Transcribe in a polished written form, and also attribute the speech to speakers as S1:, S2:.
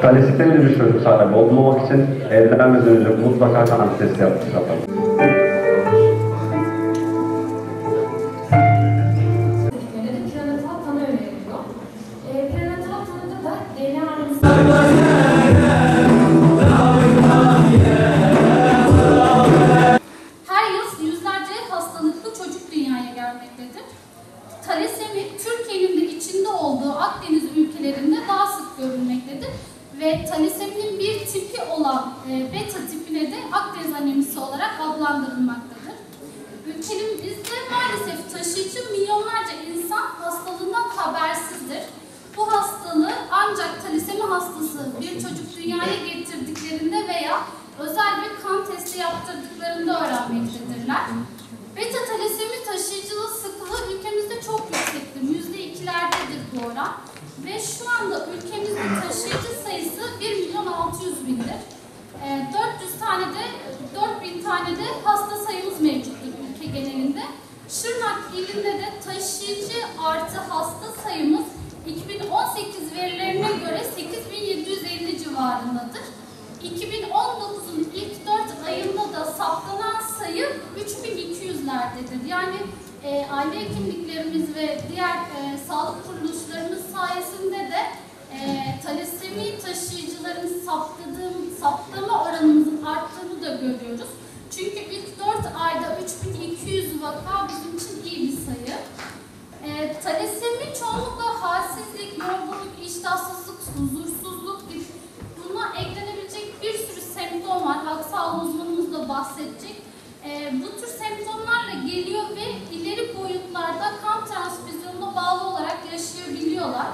S1: Talistemli bir çocuk sahibi olmamak için evlenmeden önce mutlaka kan testi yaptıralım.
S2: Prenatal tanı öneriliyor. Prenatal tanıda da DNA aranızı her yıl yüzlerce hastalıklı çocuk dünyaya gelmektedir. Talasemi, Türkiye'nin de içinde olduğu Akdeniz ülkelerinde daha sık görülmektedir. Ve talaseminin bir tipi olan beta tipine de Akdeniz anemisi olarak adlandırılmaktadır. Ülkemizde maalesef taşıyıcı milyonlarca insan hastalığından habersizdir. Bu hastalığı ancak talasemi hastası bir çocuk dünyaya getirdiklerinde veya özel bir kan testi yaptırdıklarında öğrenmektedirler. Beta talasemi taşıyıcılığı sıklığı ülkemizde çok yüksektir. %2'lerdedir bu oran. Ve şu anda ülkemizde taşıyıcı sayısı 1.600.000'dir. 4.000 tane de hasta sayımız mevcuttur ülke genelinde. Şırnak ilinde de taşıyıcı artı hasta sayımız 2018 verilerine göre 8.750 civarındadır. 2019'un ilk 4 ayında da saptanan sayı 3.200'lerdedir. Yani aile hekimliklerimiz ve diğer sağlık kuruluşlarımız sayesinde de talasemi taşıyıcıların saptama oranımızın arttığını da görüyoruz. Çünkü ilk 4 ayda 3.200 vaka bizim için iyi bir sayı. Talasemi çoğunlukla halsizlik, yorgunluk, iştahsızlık, huzursuzluk gibi buna eklenebilecek bir sürü semptom var. Halk sağlığı uzmanımız da bahsedecek. Bu tür semptomlarla geliyor ve ileri boyutlarda kan transfüzyonuna bağlı olarak yaşayabiliyorlar.